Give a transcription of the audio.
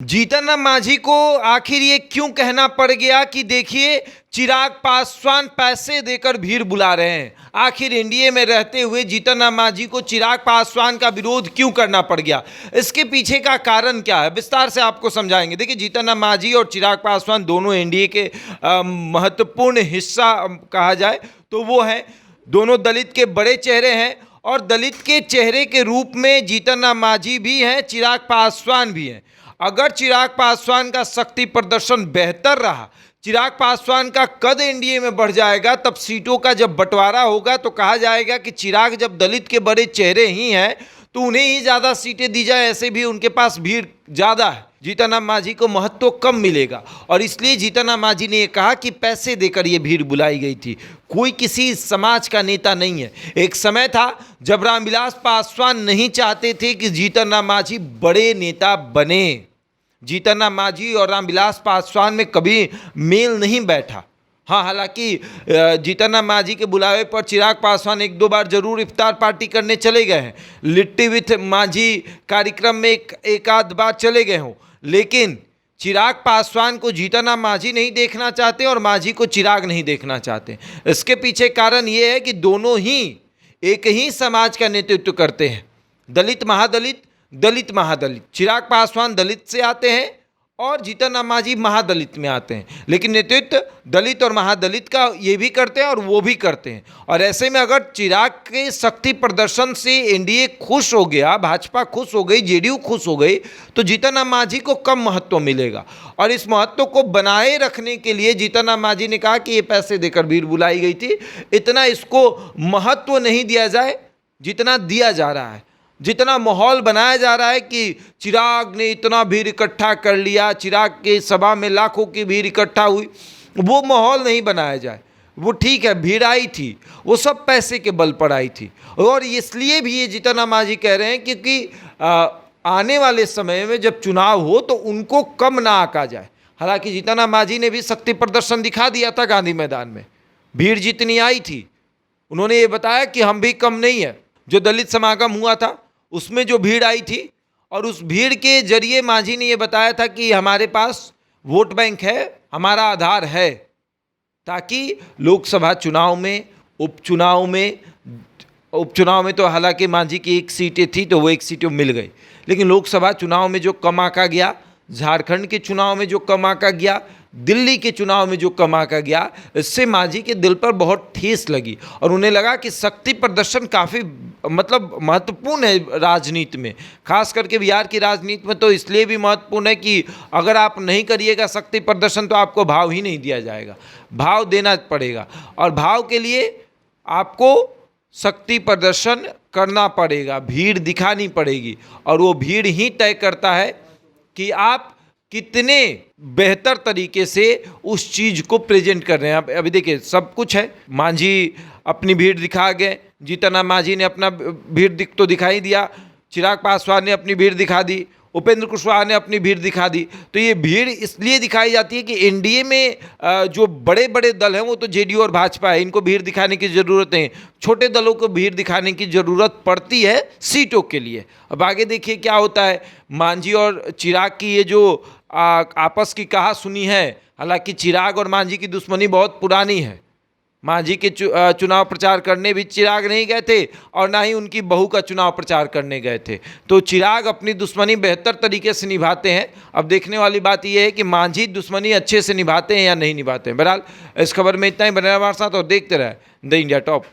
जीतन राम मांझी को आखिर ये क्यों कहना पड़ गया कि देखिए चिराग पासवान पैसे देकर भीड़ बुला रहे हैं। आखिर एनडीए में रहते हुए जीतन राम मांझी को चिराग पासवान का विरोध क्यों करना पड़ गया, इसके पीछे का कारण क्या है, विस्तार से आपको समझाएंगे। देखिए जीतन राम मांझी और चिराग पासवान दोनों एनडीए के महत्वपूर्ण हिस्सा कहा जाए तो वो हैं, दोनों दलित के बड़े चेहरे हैं और दलित के चेहरे के रूप में जीतन राम मांझी भी हैं, चिराग पासवान भी हैं। अगर चिराग पासवान का शक्ति प्रदर्शन बेहतर रहा, चिराग पासवान का कद एनडीए में बढ़ जाएगा, तब सीटों का जब बंटवारा होगा तो कहा जाएगा कि चिराग जब दलित के बड़े चेहरे ही हैं तो उन्हें ही ज़्यादा सीटें दी जाए, ऐसे भी उनके पास भीड़ ज़्यादा है। जीतन राम मांझी को महत्व कम मिलेगा और इसलिए जीतन राम मांझी ने यह कहा कि पैसे देकर ये भीड़ बुलाई गई थी, कोई किसी समाज का नेता नहीं है। एक समय था जब रामविलास पासवान नहीं चाहते थे कि जीतन राम मांझी बड़े नेता बने। जीतन राम मांझी और रामविलास पासवान में कभी मेल नहीं बैठा। हाँ, हालांकि जीतन राम मांझी के बुलावे पर चिराग पासवान एक दो बार जरूर इफ्तार पार्टी करने चले गए हैं, लिट्टी विथ मांझी कार्यक्रम में एक आध बार चले गए हों, लेकिन चिराग पासवान को जीतन राम मांझी नहीं देखना चाहते और मांझी को चिराग नहीं देखना चाहते। इसके पीछे कारण ये है कि दोनों ही एक ही समाज का नेतृत्व करते हैं, दलित महादलित, दलित महादलित। चिराग पासवान दलित से आते हैं और जीतन राम मांझी महादलित में आते हैं, लेकिन नेतृत्व दलित और महादलित का ये भी करते हैं और वो भी करते हैं। और ऐसे में अगर चिराग के शक्ति प्रदर्शन से एनडीए खुश हो गया, भाजपा खुश हो गई, जेडीयू खुश हो गई, तो जीतन राम मांझी को कम महत्व मिलेगा। और इस महत्व को बनाए रखने के लिए जीतन राम मांझी ने कहा कि ये पैसे देकर भीड़ बुलाई गई थी, इतना इसको महत्व नहीं दिया जाए जितना दिया जा रहा है, जितना माहौल बनाया जा रहा है कि चिराग ने इतना भीड़ इकट्ठा कर लिया, चिराग के सभा में लाखों की भीड़ इकट्ठा हुई, वो माहौल नहीं बनाया जाए। वो ठीक है, भीड़ आई थी, वो सब पैसे के बल पर आई थी। और इसलिए भी ये जीतन राम मांझी कह रहे हैं क्योंकि आने वाले समय में जब चुनाव हो तो उनको कम ना आंका जाए। हालांकि जीतन राम मांझी ने भी शक्ति प्रदर्शन दिखा दिया था गांधी मैदान में, भीड़ जितनी आई थी उन्होंने ये बताया कि हम भी कम नहीं है। जो दलित समागम हुआ था उसमें जो भीड़ आई थी और उस भीड़ के जरिए मांझी ने यह बताया था कि हमारे पास वोट बैंक है, हमारा आधार है, ताकि लोकसभा चुनाव में, उपचुनाव में तो हालांकि मांझी की एक सीटें थी तो वो एक सीटें मिल गई, लेकिन लोकसभा चुनाव में जो कम आंका गया, झारखंड के चुनाव में जो कम आंका गया, दिल्ली के चुनाव में जो कम आंका गया, इससे मांझी के दिल पर बहुत ठेस लगी और उन्हें लगा कि शक्ति प्रदर्शन काफ़ी महत्वपूर्ण है राजनीति में, खास करके बिहार की राजनीति में तो इसलिए भी महत्वपूर्ण है कि अगर आप नहीं करिएगा शक्ति प्रदर्शन तो आपको भाव ही नहीं दिया जाएगा, भाव देना पड़ेगा और भाव के लिए आपको शक्ति प्रदर्शन करना पड़ेगा, भीड़ दिखानी पड़ेगी और वो भीड़ ही तय करता है कि आप कितने बेहतर तरीके से उस चीज़ को प्रेजेंट कर रहे हैं। अभी देखिए सब कुछ है, मांझी अपनी भीड़ दिखा गए, जीतन राम मांझी ने अपना भीड़ तो दिखाई दिया, चिराग पासवान ने अपनी भीड़ दिखा दी, उपेंद्र कुशवाहा ने अपनी भीड़ दिखा दी। तो ये भीड़ इसलिए दिखाई जाती है कि एनडीए में जो बड़े बड़े दल हैं वो तो जेडीयू और भाजपा है, इनको भीड़ दिखाने की ज़रूरत नहीं, छोटे दलों को भीड़ दिखाने की ज़रूरत पड़ती है सीटों के लिए। अब आगे देखिए क्या होता है। मांझी और चिराग की ये जो आपस की कहा सुनी है, हालांकि चिराग और मांझी की दुश्मनी बहुत पुरानी है। मांझी के चुनाव प्रचार करने भी चिराग नहीं गए थे और ना ही उनकी बहू का चुनाव प्रचार करने गए थे, तो चिराग अपनी दुश्मनी बेहतर तरीके से निभाते हैं। अब देखने वाली बात यह है कि मांझी दुश्मनी अच्छे से निभाते हैं या नहीं निभाते हैं। बहरहाल इस खबर में इतना ही, बने रहिए हमारे साथ और देखते रहे द इंडिया टॉप।